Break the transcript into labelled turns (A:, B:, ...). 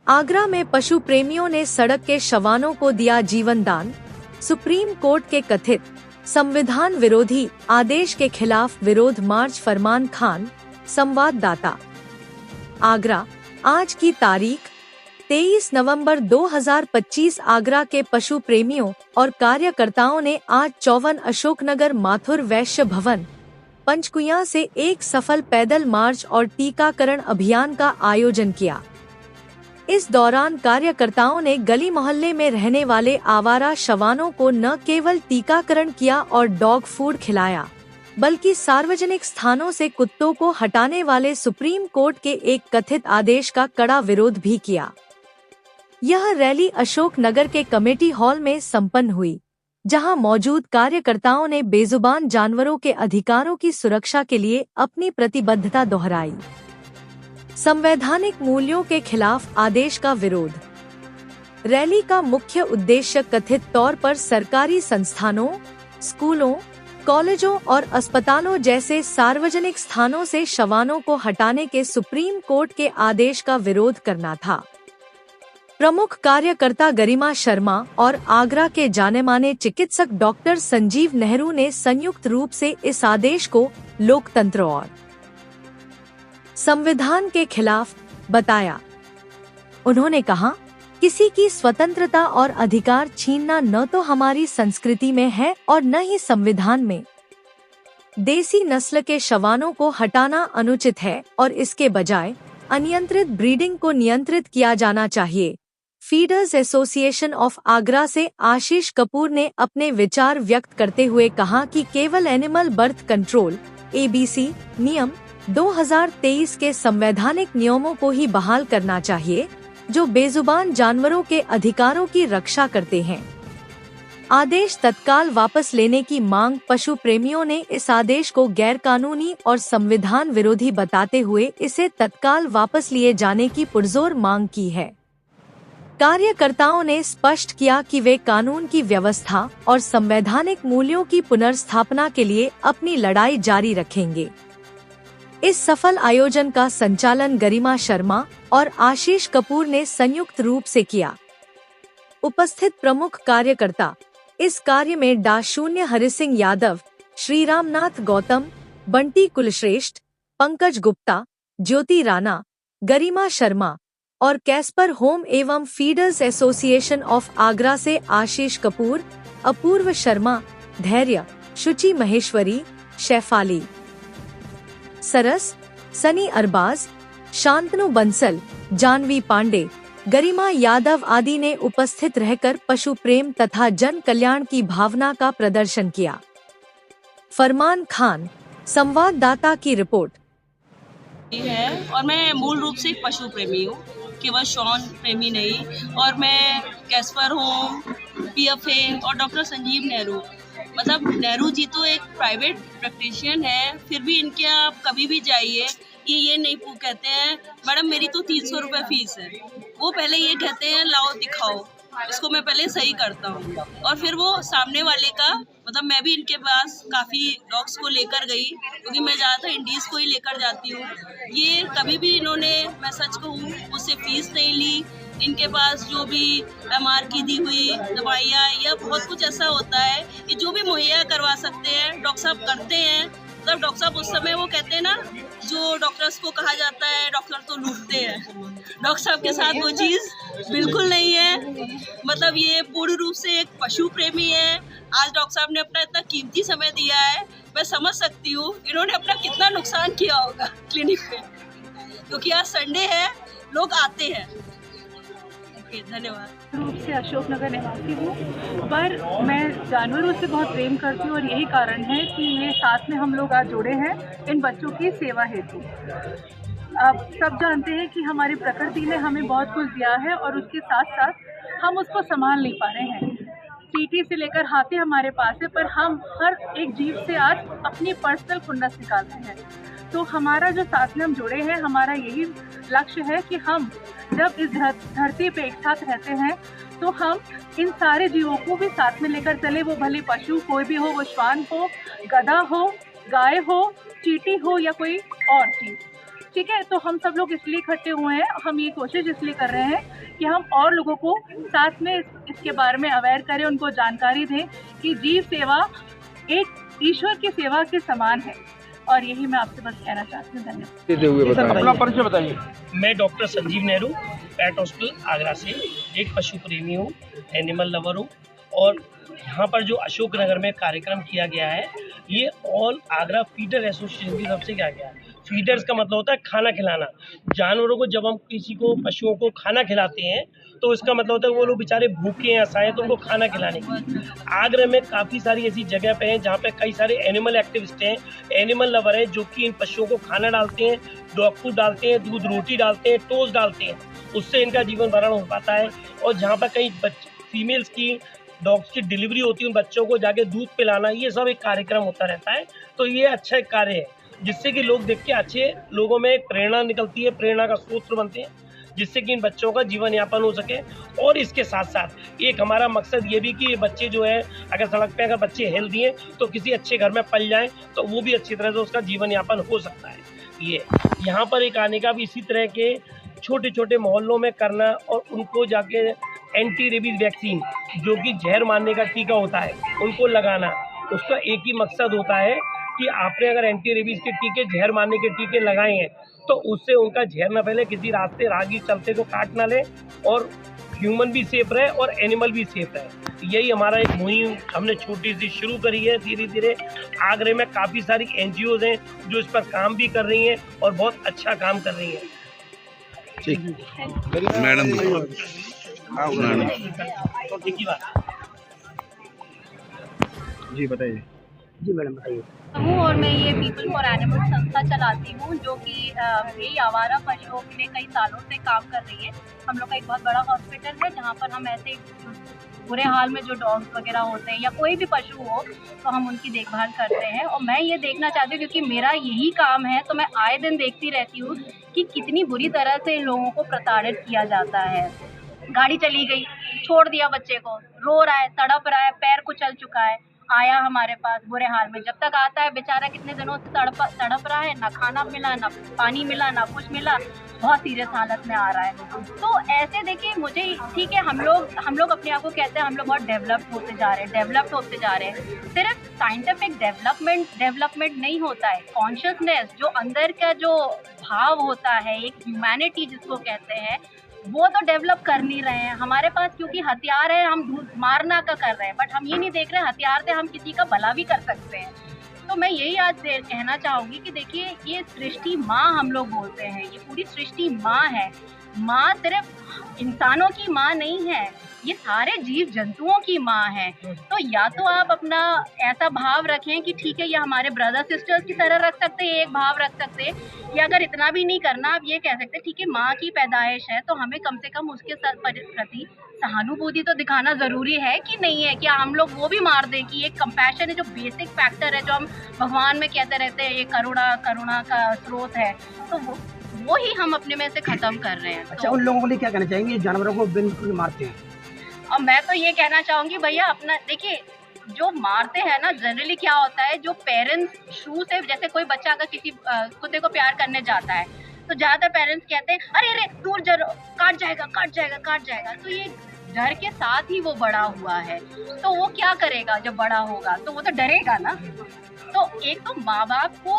A: आगरा में पशु प्रेमियों ने सड़क के शवानों को दिया जीवन दान। सुप्रीम कोर्ट के कथित संविधान विरोधी आदेश के खिलाफ विरोध मार्च। फरमान खान, संवाददाता, आगरा। आज की तारीख 23 नवंबर 2025। आगरा के पशु प्रेमियों और कार्यकर्ताओं ने आज 54 अशोकनगर माथुर वैश्य भवन पंचकुया से एक सफल पैदल मार्च और टीकाकरण अभियान का आयोजन किया। इस दौरान कार्यकर्ताओं ने गली मोहल्ले में रहने वाले आवारा शवानों को न केवल टीकाकरण किया और डॉग फूड खिलाया, बल्कि सार्वजनिक स्थानों से कुत्तों को हटाने वाले सुप्रीम कोर्ट के एक कथित आदेश का कड़ा विरोध भी किया। यह रैली अशोक नगर के कमेटी हॉल में संपन्न हुई, जहां मौजूद कार्यकर्ताओं ने बेजुबान जानवरों के अधिकारों की सुरक्षा के लिए अपनी प्रतिबद्धता दोहराई। संवैधानिक मूल्यों के खिलाफ आदेश का विरोध। रैली का मुख्य उद्देश्य कथित तौर पर सरकारी संस्थानों, स्कूलों, कॉलेजों और अस्पतालों जैसे सार्वजनिक स्थानों से शवानों को हटाने के सुप्रीम कोर्ट के आदेश का विरोध करना था। प्रमुख कार्यकर्ता गरिमा शर्मा और आगरा के जानेमाने चिकित्सक डॉक्टर संजीव नेहरू ने संयुक्त रूप से इस आदेश को लोकतंत्र और संविधान के खिलाफ बताया। उन्होंने कहा, किसी की स्वतंत्रता और अधिकार छीनना न तो हमारी संस्कृति में है और न ही संविधान में। देसी नस्ल के शवानों को हटाना अनुचित है और इसके बजाय अनियंत्रित ब्रीडिंग को नियंत्रित किया जाना चाहिए। फीडर्स एसोसिएशन ऑफ आगरा से आशीष कपूर ने अपने विचार व्यक्त करते हुए कहा कि केवल एनिमल बर्थ कंट्रोल (ABC) नियम 2023 के संवैधानिक नियमों को ही बहाल करना चाहिए, जो बेजुबान जानवरों के अधिकारों की रक्षा करते हैं। आदेश तत्काल वापस लेने की मांग। पशु प्रेमियों ने इस आदेश को गैरकानूनी और संविधान विरोधी बताते हुए इसे तत्काल वापस लिए जाने की पुरजोर मांग की है। कार्यकर्ताओं ने स्पष्ट किया कि वे कानून की व्यवस्था और संवैधानिक मूल्यों की पुनर्स्थापना के लिए अपनी लड़ाई जारी रखेंगे। इस सफल आयोजन का संचालन गरिमा शर्मा और आशीष कपूर ने संयुक्त रूप से किया। उपस्थित प्रमुख कार्यकर्ता इस कार्य में डा. हरिसिंह यादव, श्री रामनाथ गौतम, बंटी कुलश्रेष्ठ, पंकज गुप्ता, ज्योति राणा, गरिमा शर्मा और कैस्पर होम एवं फीडर्स एसोसिएशन ऑफ आगरा से आशीष कपूर, अपूर्व शर्मा, धैर्य, शुचि महेश्वरी, शैफाली सरस, सनी अरबाज, शांतनु बंसल, जानवी पांडे, गरिमा यादव आदि ने उपस्थित रहकर पशु प्रेम तथा जन कल्याण की भावना का प्रदर्शन किया। फरमान खान, संवाददाता की रिपोर्ट
B: है। और मैं मूल रूप से पशु प्रेमी हूँ, केवल शौन प्रेमी नहीं। और मैं कैस्पर होम, PFA और डॉक्टर संजीव नेहरू, मतलब नेहरू जी तो एक प्राइवेट प्रैक्टिशियन है, फिर भी इनके आप कभी भी जाइए, ये नहीं कहते हैं मैडम मेरी तो 300 रुपये फीस है। वो पहले ये कहते हैं लाओ दिखाओ, इसको मैं पहले सही करता हूँ। और फिर वो सामने वाले का, मतलब मैं भी इनके पास काफ़ी डॉग्स को लेकर गई, क्योंकि मैं ज़्यादातर इंडीज़ को ही लेकर जाती हूँ। ये कभी भी इन्होंने, मैं सच कहूँ, मुझसे फीस नहीं ली। इनके पास जो भी MR की दी हुई दवाइयाँ या बहुत कुछ ऐसा होता है कि जो भी मुहैया करवा सकते हैं डॉक्टर साहब करते हैं। तब डॉक्टर साहब उस समय वो कहते हैं ना, जो डॉक्टर्स को कहा जाता है डॉक्टर तो लूटते हैं, डॉक्टर साहब के साथ वो चीज़ बिल्कुल नहीं है। मतलब ये पूर्ण रूप से एक पशु प्रेमी है। आज डॉक्टर साहब ने अपना इतना कीमती समय दिया है, मैं समझ सकती हूँ इन्होंने अपना कितना नुकसान किया होगा क्लिनिक में, क्योंकि आज संडे है, लोग आते हैं। धन्यवाद।
C: रूप से अशोकनगर निवासी हूँ, पर मैं जानवरों से बहुत प्रेम करती हूँ और यही कारण है कि ये साथ में हम लोग आज जुड़े हैं इन बच्चों की सेवा हेतु। आप सब जानते हैं कि हमारी प्रकृति ने हमें बहुत कुछ दिया है और उसके साथ साथ हम उसको संभाल नहीं पा रहे हैं। चींटी से लेकर हाथी हमारे पास है, पर हम हर एक जीव से आज अपनी पर्सनल खुन्नस निकालते हैं। तो हमारा जो साथ में हम जुड़े हैं, हमारा यही लक्ष्य है कि हम जब इस धरती पे एक साथ रहते हैं तो हम इन सारे जीवों को भी साथ में लेकर चले, वो भले पशु कोई भी हो, वो श्वान हो, गधा हो, गाय हो, चींटी हो या कोई और चीज़। ठीक है। तो हम सब लोग इसलिए इकट्ठे हुए हैं, हम ये कोशिश इसलिए कर रहे हैं कि हम और लोगों को साथ में इसके बारे में अवेयर करें, उनको जानकारी दें कि जीव सेवा एक ईश्वर की सेवा के समान है। और यही मैं आपसे बस कहना चाहती हूँ। धन्यवाद।
D: अपना परिचय बताइए।
E: मैं डॉक्टर संजीव नेहरू, पेट हॉस्पिटल आगरा से एक पशु प्रेमी हूँ, एनिमल लवर हूँ। और यहाँ पर जो अशोक नगर में कार्यक्रम किया गया है, ये ऑल आगरा फीडर एसोसिएशन की तरफ से किया गया है। फीडर्स का मतलब होता है खाना खिलाना। जानवरों को जब हम किसी को, पशुओं को खाना खिलाते हैं तो इसका मतलब होता है वो लोग बेचारे भूखे हैं, असहाय, तो उनको खाना खिलाने की। आगरा में काफ़ी सारी ऐसी जगह पे हैं जहाँ पे कई सारे एनिमल एक्टिविस्ट हैं, एनिमल लवर हैं, जो कि इन पशुओं को खाना डालते हैं, डॉग फूड डालते हैं, दूध रोटी डालते हैं, टोस्ट डालते हैं, उससे इनका जीवन भरण हो पाता है। और जहाँ पर कई फीमेल्स की, डॉग्स की डिलीवरी होती है, उन बच्चों को जाके दूध पिलाना, ये सब एक कार्यक्रम होता रहता है। तो ये अच्छा एक कार्य है जिससे कि लोग देख के अच्छे, लोगों में एक प्रेरणा निकलती है, प्रेरणा का स्रोत बनते हैं, जिससे कि इन बच्चों का जीवन यापन हो सके। और इसके साथ साथ एक हमारा मकसद ये भी कि ये बच्चे जो है, अगर सड़क पे अगर बच्चे हेल्दी हैं तो किसी अच्छे घर में पल जाएं तो वो भी अच्छी तरह से उसका जीवन यापन हो सकता है। ये यहाँ पर एक आने का भी इसी तरह के छोटे छोटे मोहल्लों में करना और उनको जाके एंटी रेबीज वैक्सीन, जो कि जहर मारने का टीका होता है, उनको लगाना। उसका एक ही मकसद होता है कि आपने अगर एंटी रेबीज के टीके, जहर मारने के टीके लगाए हैं तो उससे उनका जहर न फैले, किसी रास्ते राहगीर चलते को काट ना ले, और ह्यूमन भी सेफ रहे और एनिमल भी सेफ रहे। यही हमारा एक मुहिम हमने छोटी सी शुरू करी है। धीरे धीरे आगरे में काफ़ी सारी NGOs हैं जो इस पर काम भी कर रही हैं और बहुत अच्छा काम कर रही हैं।
D: ठीक
F: मैडम
E: तो ठीक ही बात।
D: जी बताइए।
E: जी मैडम बताइए।
G: हूँ और मैं ये पीपल फॉर एनिमल संस्था चलाती हूँ, जो कि यही आवारा पशुओं के लिए कई सालों से काम कर रही है। हम लोग का एक बहुत बड़ा हॉस्पिटल है जहाँ पर हम ऐसे बुरे हाल में जो डॉग्स वगैरह होते हैं या कोई भी पशु हो तो हम उनकी देखभाल करते हैं। और मैं ये देखना चाहती हूँ, क्योंकि मेरा यही काम है, तो मैं आए दिन देखती रहती हूँ कि कितनी बुरी तरह से इन लोगों को प्रताड़ित किया जाता है। गाड़ी चली गई, छोड़ दिया बच्चे को, रो रहा है, तड़प रहा है, पैर कुचल चुका है, आया हमारे पास बुरे हाल में। जब तक आता है बेचारा कितने दिनों से तड़प रहा है, ना खाना मिला, ना पानी मिला, ना कुछ मिला, बहुत सीरियस हालत में आ रहा है। तो ऐसे देखिए, मुझे ठीक है, हम लोग अपने आप को कहते हैं हम लोग बहुत डेवलप्ड होते जा रहे हैं। सिर्फ साइंटिफिक डेवलपमेंट नहीं होता है, कॉन्शियसनेस, जो अंदर का जो भाव होता है, एक ह्यूमैनिटी जिसको कहते हैं, वो तो डेवलप कर नहीं रहे हैं हमारे पास। क्योंकि हथियार है, हम मारना का कर रहे हैं, बट हम ये नहीं देख रहे हैं हथियार से हम किसी का भला भी कर सकते हैं। तो मैं यही आज कहना चाहूँगी कि देखिए, ये सृष्टि माँ हम लोग बोलते हैं, ये पूरी सृष्टि माँ है। माँ सिर्फ इंसानों की माँ नहीं है, ये सारे जीव जंतुओं की माँ है। तो या तो आप अपना ऐसा भाव रखें कि ठीक है, ये हमारे ब्रदर सिस्टर्स की तरह रख सकते हैं, एक भाव रख सकते हैं, या अगर इतना भी नहीं करना, आप ये कह सकते हैं ठीक है, माँ की पैदाइश है तो हमें कम से कम उसके प्रति सहानुभूति तो दिखाना ज़रूरी है कि नहीं है। क्या हम लोग वो भी मार दें कि ये कंपैशन है, जो बेसिक फैक्टर है, जो हम भगवान में कहते रहते हैं, ये करुणा का स्रोत है, तो वो ही हम अपने में से ख़त्म कर रहे हैं।
D: अच्छा, उन लोगों के लिए क्या कहना चाहेंगे जानवरों को बिल्कुल मारते हैं?
G: और मैं तो ये कहना चाहूँगी भैया, अपना देखिए, जो मारते हैं ना, जनरली क्या होता है, जो पेरेंट्स शुरू से, जैसे कोई बच्चा अगर किसी कुत्ते को प्यार करने जाता है तो ज़्यादातर पेरेंट्स कहते हैं अरे दूर जरो, काट जाएगा। तो ये डर के साथ ही वो बड़ा हुआ है। तो वो क्या करेगा जब बड़ा होगा, तो वो तो डरेगा ना। तो एक तो माँ बाप को